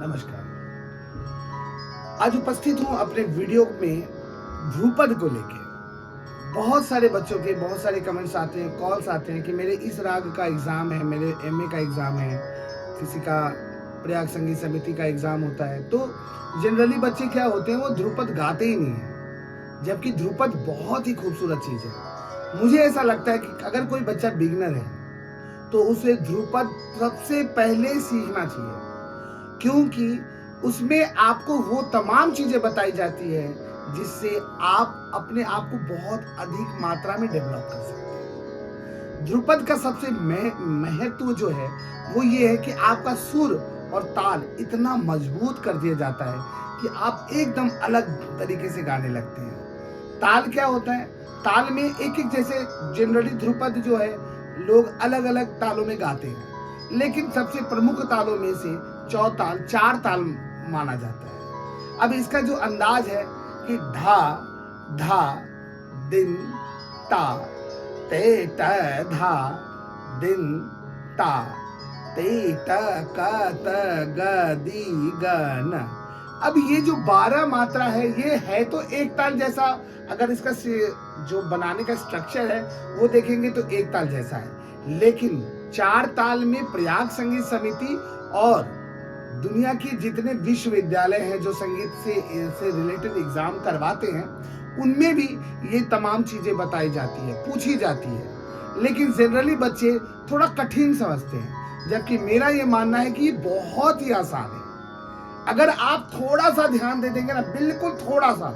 नमस्कार। आज उपस्थित हूँ अपने वीडियो में ध्रुपद को लेके। बहुत सारे बच्चों के बहुत सारे कमेंट्स आते हैं, कॉल्स आते हैं कि मेरे इस राग का एग्ज़ाम है, मेरे एमए का एग्ज़ाम है, किसी का प्रयाग संगीत समिति का एग्ज़ाम होता है। तो जनरली बच्चे क्या होते हैं, वो ध्रुपद गाते ही नहीं हैं, जबकि ध्रुपद बहुत ही खूबसूरत चीज़ है। मुझे ऐसा लगता है कि अगर कोई बच्चा बिगिनर है तो उसे ध्रुपद सबसे पहले सीखना चाहिए, क्योंकि उसमें आपको वो तमाम चीज़ें बताई जाती है जिससे आप अपने आप को बहुत अधिक मात्रा में डेवलप कर सकते हैं। ध्रुपद का सबसे महत्व जो है वो ये है कि आपका सुर और ताल इतना मजबूत कर दिया जाता है कि आप एकदम अलग तरीके से गाने लगते हैं। ताल क्या होता है? ताल में एक एक, जैसे जनरली ध्रुपद जो है लोग अलग अलग तालों में गाते हैं, लेकिन सबसे प्रमुख तालों में से चौताल, चार ताल माना जाता है। अब इसका जो अंदाज है कि धा धा दिन ता ते ट धा दिन ता ते ट क त ग दी ग न। अब ये जो 12 मात्रा है, ये है तो एक ताल जैसा। अगर इसका जो बनाने का स्ट्रक्चर है वो देखेंगे तो एक ताल जैसा है, लेकिन चार ताल में प्रयाग संगीत समिति और दुनिया के जितने विश्वविद्यालय हैं जो संगीत से रिलेटेड एग्जाम करवाते हैं, उनमें भी ये तमाम चीजें बताई जाती है, पूछी जाती है, लेकिन जनरली बच्चे थोड़ा कठिन समझते हैं, जबकि मेरा ये मानना है कि ये बहुत ही आसान है। अगर आप थोड़ा सा ध्यान दे देंगे ना, बिल्कुल थोड़ा सा,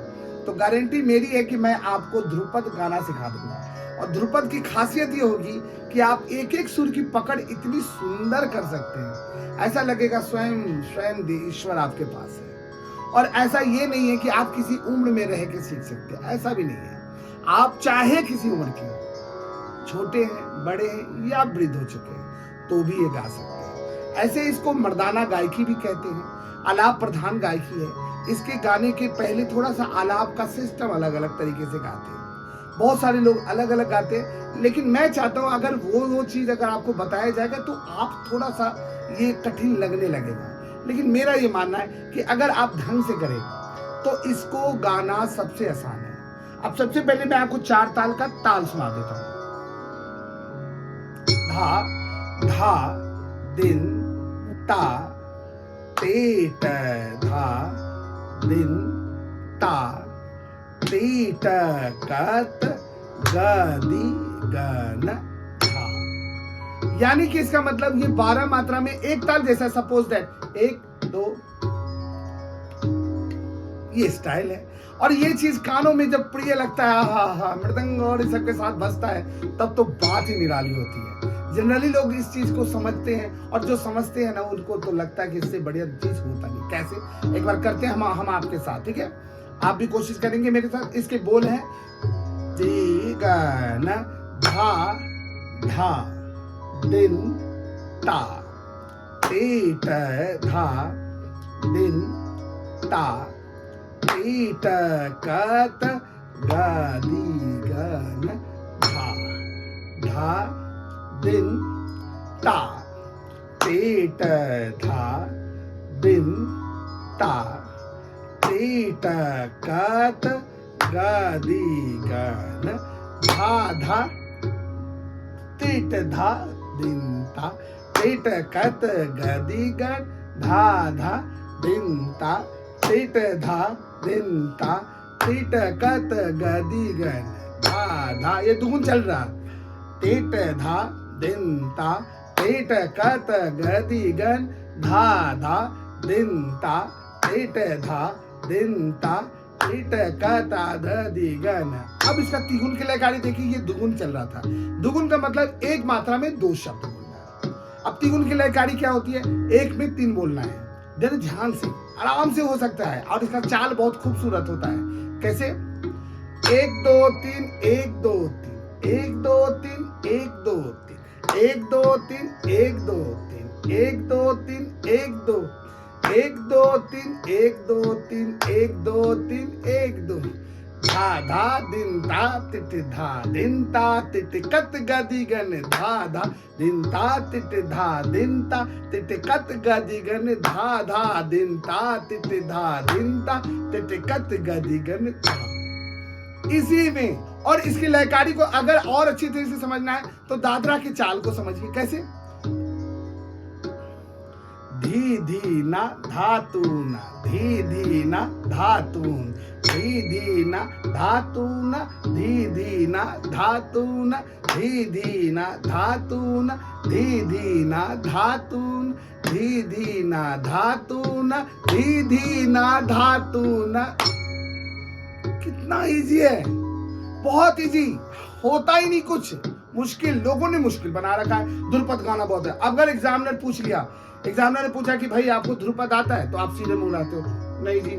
तो गारंटी मेरी है कि मैं आपको ध्रुपद गाना सिखा दूंगा। और ध्रुपद की खासियत ये होगी कि आप एक एक सुर की पकड़ इतनी सुंदर कर सकते हैं, ऐसा लगेगा स्वयं ईश्वर आपके पास है। और ऐसा ये नहीं है कि आप किसी उम्र में रह के सीख सकते हैं, ऐसा भी नहीं है। आप चाहे किसी उम्र के हो, छोटे हैं, बड़े हैं या वृद्ध हो चुके हैं, तो भी ये गा सकते हैं। ऐसे इसको मर्दाना गायकी भी कहते हैं, आलाप प्रधान गायकी है। इसके गाने के पहले थोड़ा सा आलाप का सिस्टम अलग अलग तरीके से गाते हैं, बहुत सारे लोग अलग अलग गाते हैं, लेकिन मैं चाहता हूं अगर वो चीज अगर आपको बताया जाएगा तो आप थोड़ा सा ये कठिन लगने लगेगा। लेकिन मेरा ये मानना है कि अगर आप ढंग से करें तो इसको गाना सबसे आसान है। अब सबसे पहले मैं आपको चार ताल का ताल सुना देता हूं। धा धा दिन ता ते ट धा दिन ता ते ट कत ग दी ग न धा। यानी कि इसका मतलब ये 12 मात्रा में एक ताल जैसा, सपोज दैट 1 2, ये स्टाइल है। और ये चीज कानों में जब प्रिय लगता है, हा हा मृदंग और इस सबके साथ बजता है, तब तो बात ही निराली होती है। जनरली लोग इस चीज को समझते हैं, और जो समझते हैं ना, उनको तो लगता है कि इससे बढ़िया चीज होता नहीं। कैसे? एक बार करते हैं हम आपके साथ, ठीक है? आप भी कोशिश करेंगे मेरे साथ। इसके बोल हैं दी ग न धा धा दिन ता ते ट धा दिन ता ते ट कत ग दी ग न धा धा दिन ता ते ट धा दिन ता ते ट कत ग दी ग न धा धा ते ट धा दिन ता ते ट कत ग दी ग धा धा दिन ता ते ट धा दिन ता ते ट कत ग दी ग धा धा। ये दुगुन चल रहा, ते ट धा दिन ता ते ट कत ग दी ग धा धा दिन ता ते ट धा दिन ता ते ट कत ग दी ग न। अब इसका तिगुन की लयकारी देखिए, ये दुगुन चल रहा था। दुगुन का मतलब एक मात्रा में दो शब्द बोलना है। अब तिगुन की लयकारी क्या होती है? एक में 3 बोलना है। जरा ध्यान से, आराम से हो सकता है, और इसका चाल बहुत खूबसूरत होता है। कैसे? 1 2 3 1 2 3 1 2 3 1 2 3 1 2 3 1 2 3 1 2 3 1 2 1 2 3 1 2 3 1 2 3 1 2 धा धा दिन ता तिट धा दिन ता तिट कत गदि गन धा धा दिन ता तिट धा दिन ता तिट कत गदि गन धा धा दिन ता तिट धा दिन ता तिट कत गदि गन धा। इसी में, और इसकी लयकारी को अगर और अच्छी तरह से समझना है तो दादरा की चाल को समझिए कैसे। धी धी ना धातून, धी धी ना धातून, धी धी ना धातून, धी धी ना धातून, धी धी ना धातून, धी धी ना धातून, धी धी ना धातून, धी धी ना धातून। कितना इजी है, बहुत इजी, होता ही नहीं कुछ मुश्किल, लोगों ने मुश्किल बना रखा है। ध्रुपद गाना बहुत है। अगर एग्जामिनर पूछ लिया, एग्जामिनर ने पूछा कि भाई आपको ध्रुपद आता है, तो आप सीधे मुंह लाते हो, नहीं जी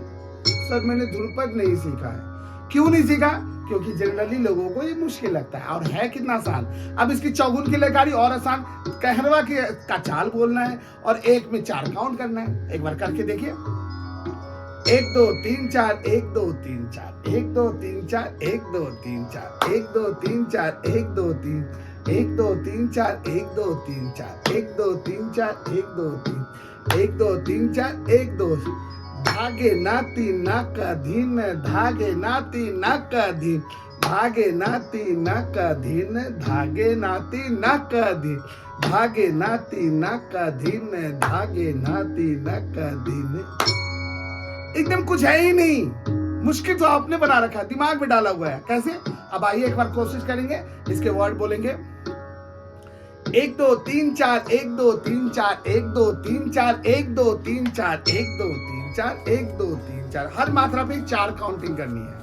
सर मैंने ध्रुपद नहीं सीखा है। क्यों नहीं सीखा? क्योंकि जनरली लोगों को ये मुश्किल लगता है, और है कितना आसान। अब इसकी चौगुन की लयकारी और आसान, कहरवा का चाल बोलना है और एक में 4 काउंट करना है। एक बार करके देखिए, 1 2 3 4 1 2 3 4 1 2 3 4 1 2 3 4 1 2 3 4 1 2 3 1 2 3 4 1 2 3 4 1 2 3 4 1 2 3 1 2 3 4 1 2। धागे नाती नाक धीन, धागे नाती नाक धीन, धागे नाती नाक धीन, धागे नाती नाक धीन, धागे नाती नाक धीन, धागे नाती नाक धीन। एकदम कुछ है ही नहीं, मुश्किल तो आपने बना रखा है, दिमाग में डाला हुआ है। कैसे? अब आइए एक बार कोशिश करेंगे, इसके वर्ड बोलेंगे। 1 2 3 4 1 2 3 4 1 2 3 4 1 2 3 4 1 2 3 4 1 2 3 4। हर मात्रा पे 4 काउंटिंग करनी है।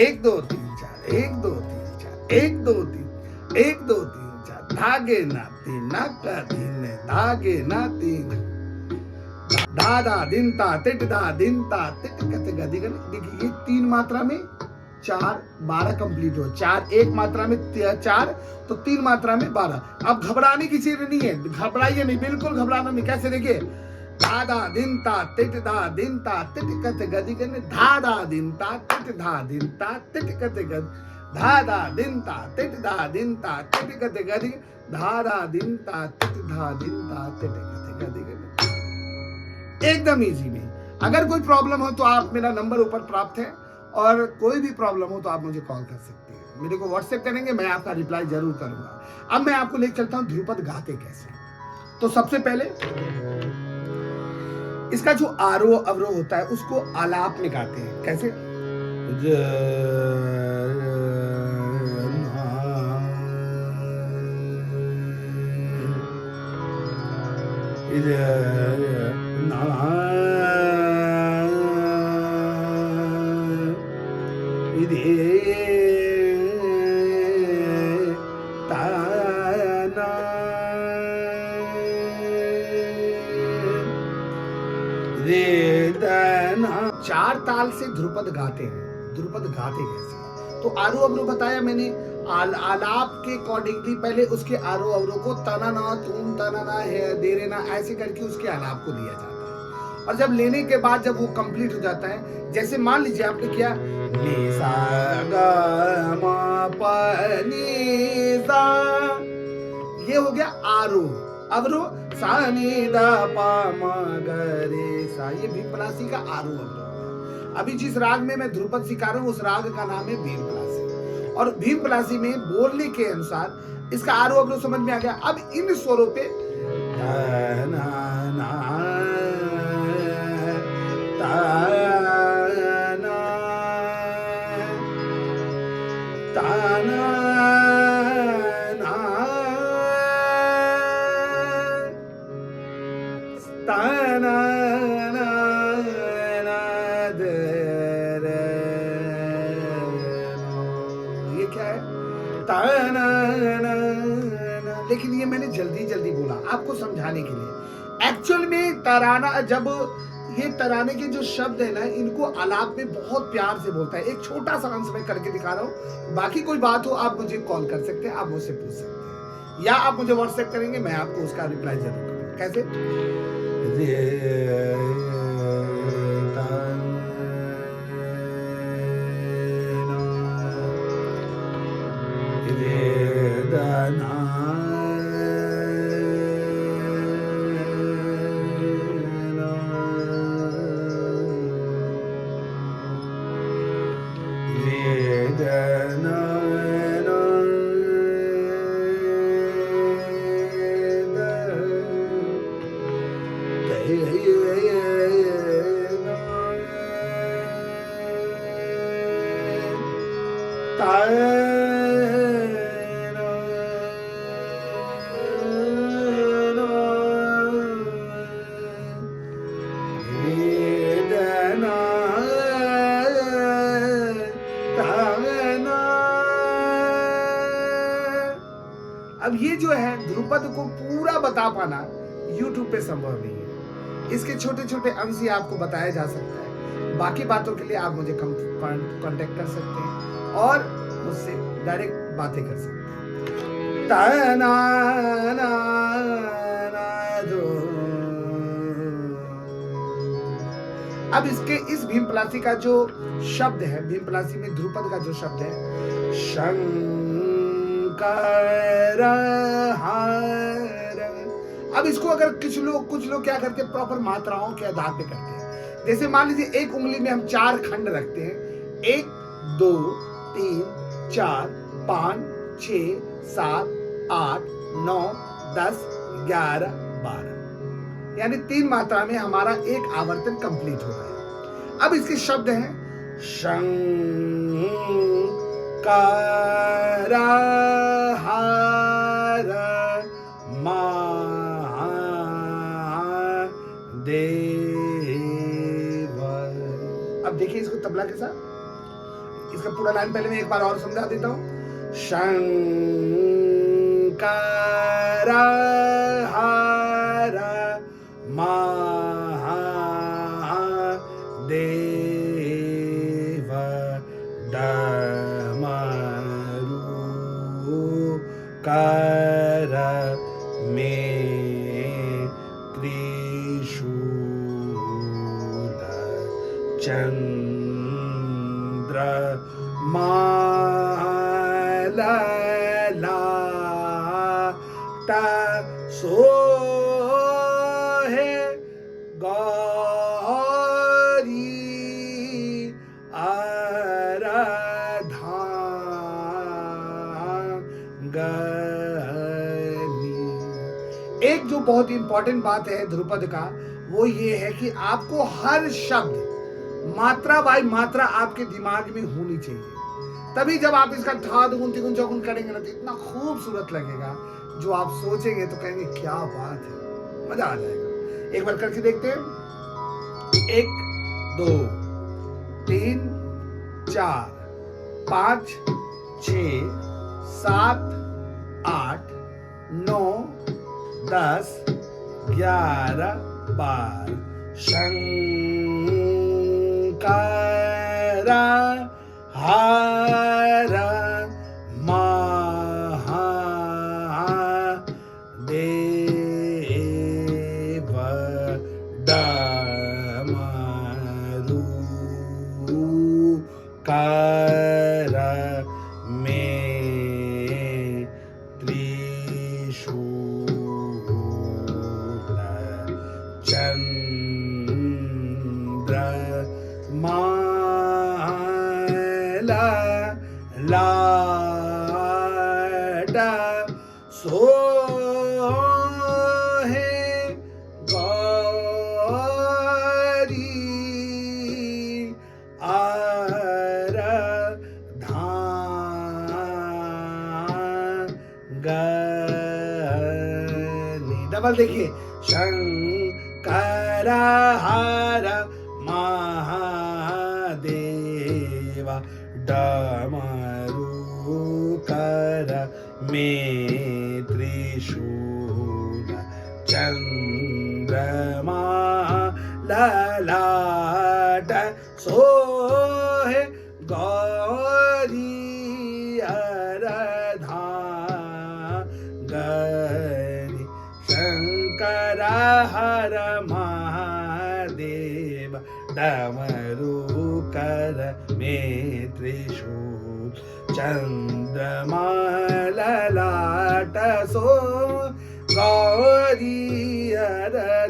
1 2 3 4 1 2 3 4 1 2 3 1 2 3 4। धागे नाती नाक धीन, धागे नाती धा धा दिन ता तिट धा दिन ता तिट कत गदि गन। देखिए ये 3 मात्रा में 4 12 कंप्लीट हो, 4 एक मात्रा में 4 तो 3 मात्रा में 12। अब घबराने की चीज नहीं है, घबराइए नहीं, बिल्कुल घबराना नहीं। कैसे? देखिए, धा धा दिन ता तिट धा दिन ता तिट कत गदि गन, धा धा दिन ता तिट धा दिन ता तिट कत गद, धा धा दिन ता तिट धा दिन ता तिट कत गदि, धा धा दिन ता तिट धा दिन ता तिट कत गदि गन। एकदम इजी में। अगर कोई प्रॉब्लम हो तो आप, मेरा नंबर ऊपर प्राप्त है, और कोई भी प्रॉब्लम हो तो आप मुझे कॉल कर सकते हैं, मेरे को व्हाट्सएप करेंगे, मैं आपका रिप्लाई जरूर करूंगा। अब मैं आपको लेकर चलता हूं ध्रुपद गाते कैसे। तो सबसे पहले इसका जो आरोह अवरोह होता है उसको आलाप में गाते हैं। कैसे? चार ताल से ध्रुपद गाते हैं। ध्रुपद गाते कैसे? तो आरोह अवरोह बताया मैंने, आलाप के अकॉर्डिंगली पहले उसके आरोह अवरोह को तना ना तुम तना ना है दे रे ना ऐसे करके उसके आलाप को लिया जाता है। और जब लेने के बाद जब वो कंप्लीट हो जाता है, जैसे मान लीजिए आपने किया नी सा ग म प नी सा, ये हो गया आरोह। अवरोह सा नी द प म ग रे सा, ये भीमपलासी का आरोह अवरोह। अभी जिस राग में मैं ध्रुपद सिखा रहा हूँ उस राग का नाम है भीमपलासी, और भीमपलासी में बोलने के अनुसार इसका आरोह अवरोह समझ में आ गया। अब इन स्वरों पे ये क्या है? लेकिन ये मैंने जल्दी जल्दी बोला आपको समझाने के लिए। एक्चुअल में तराना, जब ये तराने के जो शब्द है ना, इनको आलाप में बहुत प्यार से बोलता है। एक छोटा सा अंश मैं करके दिखा रहा हूँ, बाकी कोई बात हो आप मुझे कॉल कर सकते हैं, आप मुझसे पूछ सकते हैं, या आप मुझे व्हाट्सएप करेंगे, मैं आपको उसका रिप्लाई जरूर करूँगा। कैसे? अब ये जो है ध्रुपद को पूरा बता पाना YouTube पे संभव नहीं है। इसके छोटे छोटे अंश ही आपको बताया जा सकता है। बाकी बातों के लिए आप मुझे कांटेक्ट कर सकते हैं और मुझसे डायरेक्ट बातें कर सकते हैं। तना ना ना दो। अब इस भीमपलासी का जो शब्द है, भीमपलासी में ध्रुपद का जो शब्द है, शंकर हार। अब इसको अगर कुछ लोग क्या करते हैं, प्रॉपर मात्राओं के आधार पे करते हैं। जैसे मान लीजिए एक उंगली में हम 4 खंड रखते हैं, 1 2 3 4 5 6 7 8 9 10 11 12, यानी 3 मात्रा में हमारा एक आवर्तन कंप्लीट हो रहा है। अब इसके शब्द हैं शंकर हार महादेव। अब देखिए इसको तबला के साथ, इसका पूरा लाइन पहले मैं एक बार और समझा देता हूं। शंकर हार महादेव डमरू कर में त्रिशूल चंद्र ललाट सोहे गौरी अर्धांगिनी। एक जो बहुत इंपॉर्टेंट बात है ध्रुपद का, वो ये है कि आपको हर शब्द मात्रा बाय मात्रा आपके दिमाग में होनी चाहिए। तभी जब आप इसका था दुगुन तिगुन चौगुन करेंगे ना, तो इतना खूबसूरत लगेगा, जो आप सोचेंगे तो कहेंगे क्या बात है, मजा आ जाएगा। एक बार करके देखते हैं। 1 2 3 4 5 6 7 8 9 10 11 12। शंकर हार महादेव डमरू कर में त्रिशूल चंद्र ललाट सोहे गौरी अर्धांगिनी। डबल देखिए, शंकर हार महादेव डमरू कर में त्रिशूल चंद्रमा ललाट सोहे गौरी अर्धांगिनी। शंकर हर महादेव डमरू कर में त्रिशूल चंद्रमा ललाट सो गौरी अर्धांगिनी।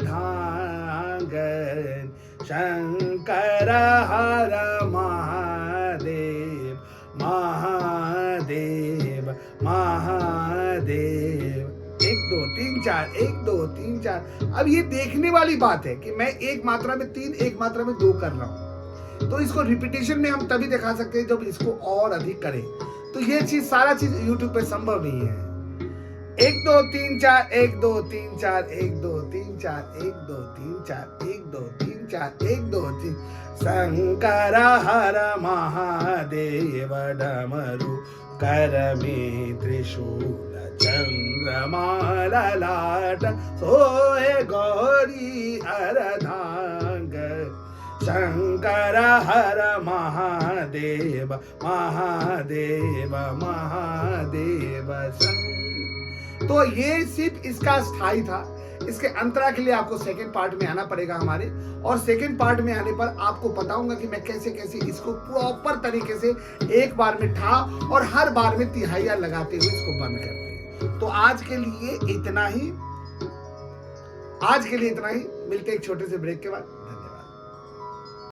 शंकर हर महादेव महादेव महादेव। एक 2 3 4 1 2 3 4। अब ये देखने वाली बात है कि मैं एक मात्रा में 3 एक मात्रा में 2 कर रहा हूँ, तो इसको रिपीटेशन में हम तभी दिखा सकते हैं जब इसको और अधिक करें। तो ये चीज सारा चीज यूट्यूब पे संभव नहीं है। 1 2 3 4 1 2 3 4 1 2 3 4 1 2 3 4 1 2 3 4 1 2 3। शंकर हर महादेव डमरू कर में त्रिशूल चंद्रमा ललाट सोए गौरी अर्धांग। शंकर हर महादेव महादेव महादेव तो ये सिर्फ इसका स्थाई था। इसके अंतरा के लिए आपको सेकंड पार्ट में आना पड़ेगा हमारे, और सेकंड पार्ट में आने पर आपको बताऊंगा कि मैं कैसे कैसे इसको प्रॉपर तरीके से एक बार में ठा और हर बार में तिहाइयां लगाते हुए इसको बंद करते हैं। तो आज के लिए इतना ही, मिलते हैं एक छोटे से ब्रेक के बाद।